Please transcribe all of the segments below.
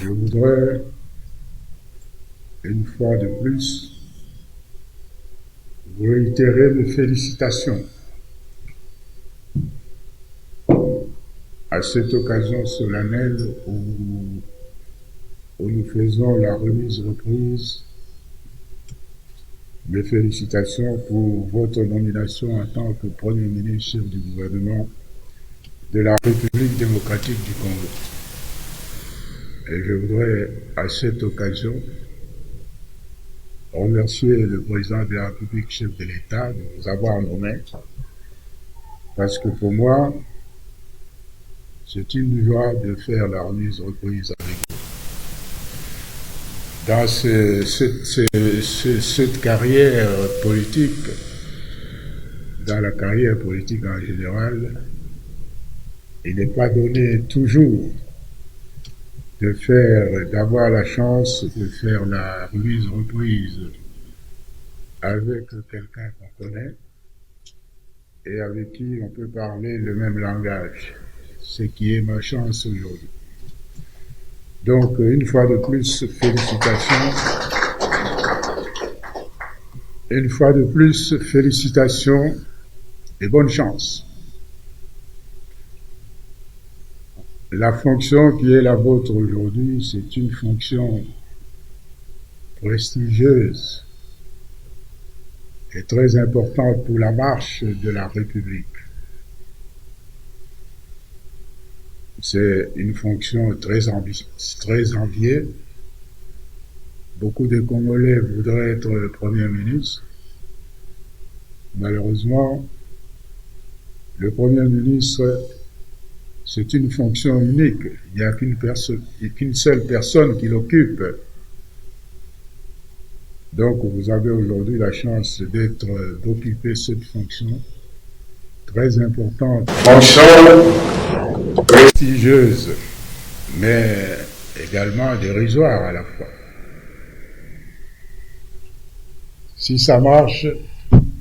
Je voudrais, une fois de plus, vous réitérer mes félicitations à cette occasion solennelle où nous faisons la remise-reprise. Mes félicitations pour votre nomination en tant que Premier ministre chef du gouvernement de la République démocratique du Congo. Et je voudrais, à cette occasion, remercier le président de la République, chef de l'État, de vous avoir nommé, parce que pour moi, c'est une joie de faire la remise-reprise avec vous. Dans cette carrière politique, dans la carrière politique en général, il n'est pas donné toujours d'avoir la chance de faire la remise-reprise avec quelqu'un qu'on connaît et avec qui on peut parler le même langage, ce qui est ma chance aujourd'hui. Donc, une fois de plus, félicitations. Une fois de plus, félicitations et bonne chance. La fonction qui est la vôtre aujourd'hui, c'est une fonction prestigieuse et très importante pour la marche de la République. C'est une fonction très enviée. Beaucoup de Congolais voudraient être le Premier ministre. Malheureusement, le Premier ministre, c'est une fonction unique. Il n'y a qu'une seule personne qui l'occupe. Donc, vous avez aujourd'hui la chance d'occuper cette fonction très importante. Fonction prestigieuse, mais également dérisoire à la fois. Si ça marche,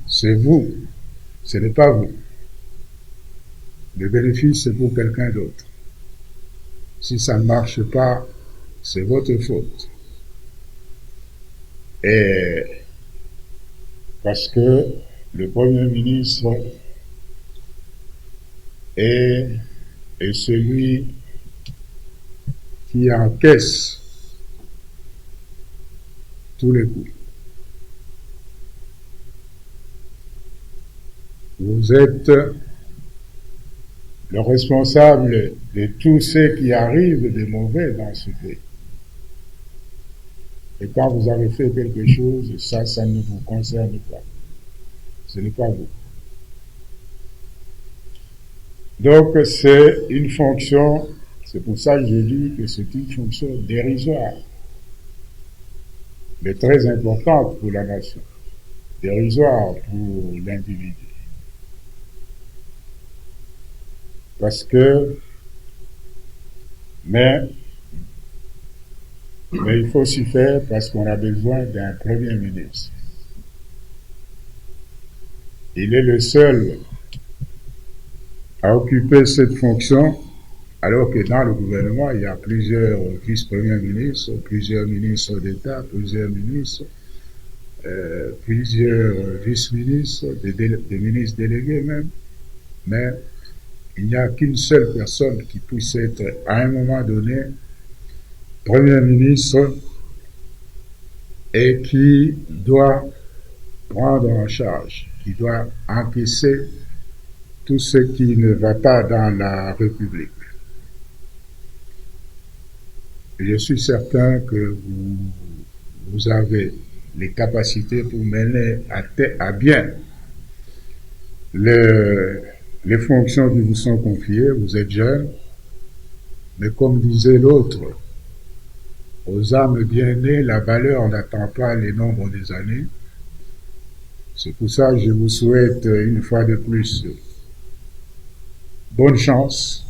c'est vous, ce n'est pas vous. Le bénéfice, c'est pour quelqu'un d'autre. Si ça ne marche pas, c'est votre faute. Et parce que le Premier ministre est celui qui encaisse tous les coups. Vous êtes le responsable de tout ce qui arrive de mauvais dans ce pays. Et quand vous avez fait quelque chose, ça ne vous concerne pas. Ce n'est pas vous. Donc c'est une fonction, c'est pour ça que je dis que c'est une fonction dérisoire, mais très importante pour la nation, dérisoire pour l'individu. Parce que, mais il faut s'y faire parce qu'on a besoin d'un Premier ministre. Il est le seul à occuper cette fonction, alors que dans le gouvernement, il y a plusieurs vice-premiers ministres, plusieurs ministres d'État, plusieurs ministres, plusieurs vice-ministres, des ministres délégués même, mais il n'y a qu'une seule personne qui puisse être, à un moment donné, Premier ministre et qui doit prendre en charge, qui doit encaisser tout ce qui ne va pas dans la République. Et je suis certain que vous avez les capacités pour mener à bien les fonctions qui vous sont confiées. Vous êtes jeune, mais comme disait l'autre, aux âmes bien nées, la valeur n'attend pas les nombres des années. C'est pour ça que je vous souhaite une fois de plus bonne chance.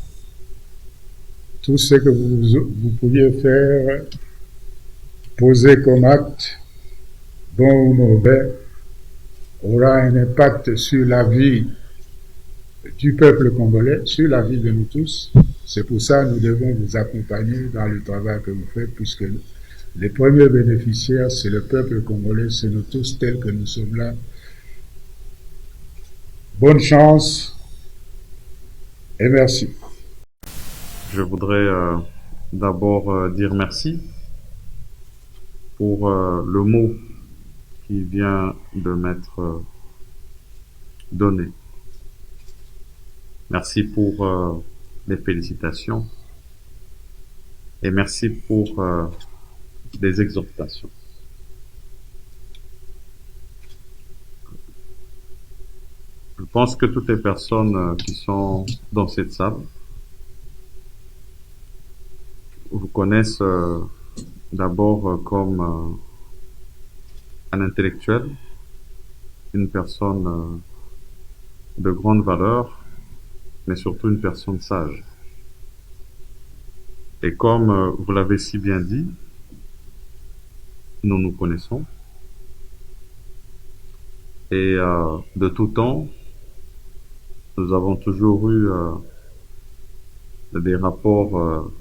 Tout ce que vous pourriez faire, poser comme acte, bon ou mauvais, aura un impact sur la vie du peuple congolais, sur la vie de nous tous, C'est pour ça que nous devons vous accompagner dans le travail que vous faites, puisque les premiers bénéficiaires, c'est le peuple congolais, c'est nous tous tels que nous sommes là. Bonne chance et merci. Je voudrais d'abord dire merci pour le mot qui vient de m'être donné. Merci pour les félicitations et merci pour les exhortations. Je pense que toutes les personnes qui sont dans cette salle vous connaissent d'abord comme un intellectuel, une personne de grande valeur, mais surtout une personne sage. Et comme vous l'avez si bien dit, nous nous connaissons. Et de tout temps, nous avons toujours eu des rapports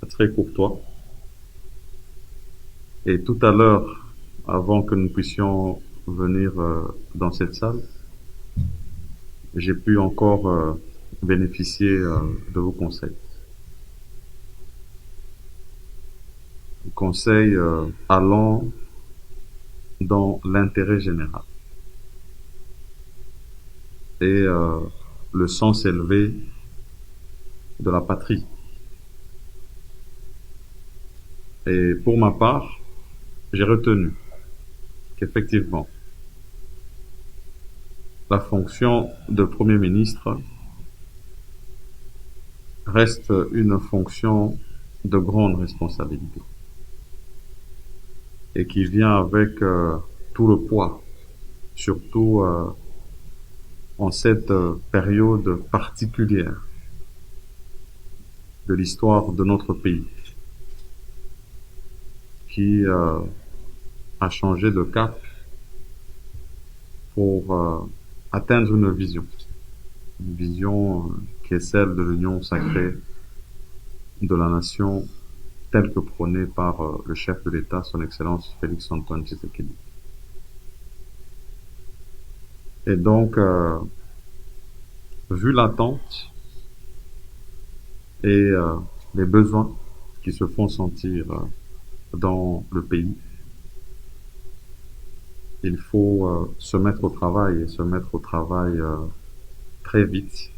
très courtois. Et tout à l'heure, avant que nous puissions venir dans cette salle, j'ai pu encore bénéficier de vos conseils. Conseils allant dans l'intérêt général et le sens élevé de la patrie. Et pour ma part, j'ai retenu qu'effectivement, la fonction de Premier ministre reste une fonction de grande responsabilité et qui vient avec tout le poids, surtout en cette période particulière de l'histoire de notre pays, qui a changé de cap pour atteindre une vision qui est celle de l'union sacrée de la nation telle que prônée par le chef de l'État, son Excellence Félix Antoine Tshisekedi. Et donc, vu l'attente et les besoins qui se font sentir dans le pays, il faut se mettre au travail et se mettre au travail très vite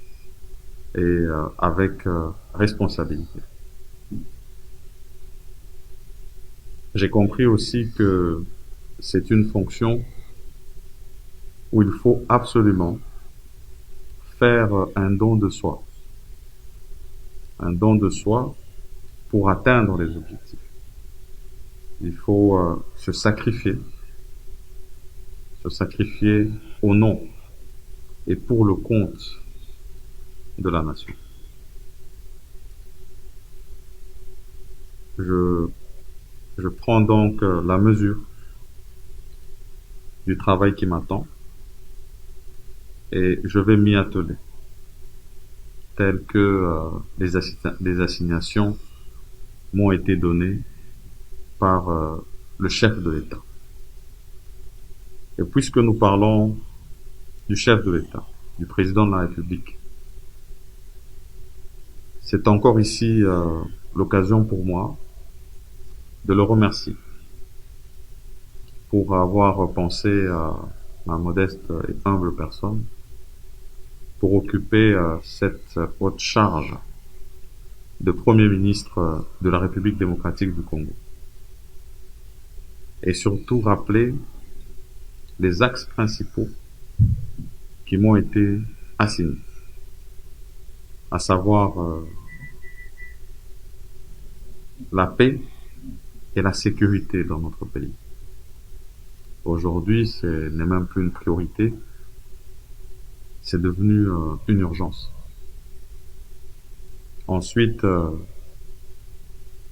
et avec responsabilité. J'ai compris aussi que c'est une fonction où il faut absolument faire un don de soi. Un don de soi pour atteindre les objectifs. Il faut se sacrifier au nom et pour le compte de la nation. Je prends donc la mesure du travail qui m'attend et je vais m'y atteler, tel que les assignations m'ont été données par le chef de l'État. Et puisque nous parlons du chef de l'État, du président de la République, c'est encore ici l'occasion pour moi de le remercier pour avoir pensé à ma modeste et humble personne pour occuper cette haute charge de Premier ministre de la République démocratique du Congo. Et surtout rappeler les axes principaux qui m'ont été assignés, à savoir la paix et la sécurité dans notre pays. Aujourd'hui, ce n'est même plus une priorité, c'est devenu une urgence. Ensuite,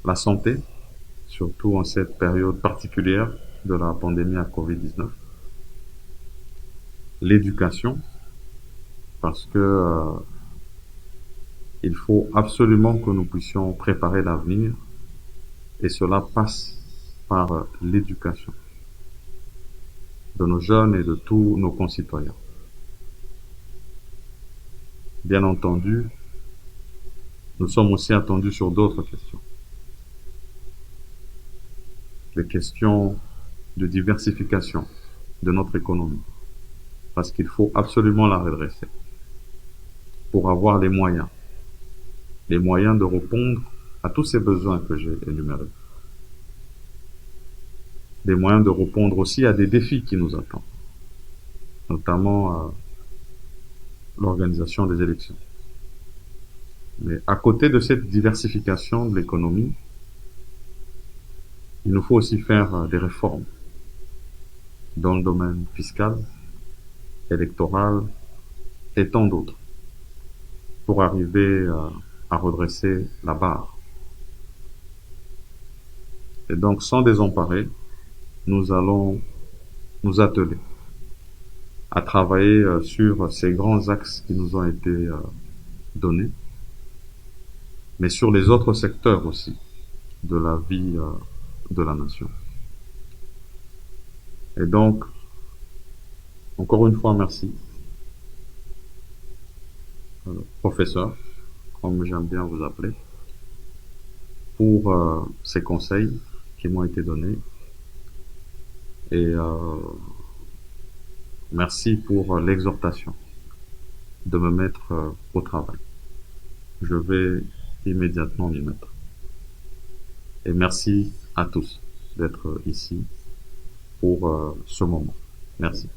la santé, surtout en cette période particulière de la pandémie à Covid-19. L'éducation, parce que Il faut absolument que nous puissions préparer l'avenir et cela passe par l'éducation de nos jeunes et de tous nos concitoyens. Bien entendu, nous sommes aussi attendus sur d'autres questions. Les questions de diversification de notre économie, parce qu'il faut absolument la redresser pour avoir les moyens de répondre à tous ces besoins que j'ai énumérés. Les moyens de répondre aussi à des défis qui nous attendent, notamment l'organisation des élections. Mais à côté de cette diversification de l'économie, il nous faut aussi faire des réformes dans le domaine fiscal, électoral et tant d'autres pour arriver à redresser la barre. Et donc, sans désemparer, nous allons nous atteler à travailler sur ces grands axes qui nous ont été donnés, mais sur les autres secteurs aussi de la vie de la nation. Et donc, encore une fois, merci, professeur, comme j'aime bien vous appeler, pour ces conseils qui m'ont été donnés. Et merci pour l'exhortation de me mettre au travail. Je vais immédiatement m'y mettre. Et merci à tous d'être ici pour ce moment. Merci.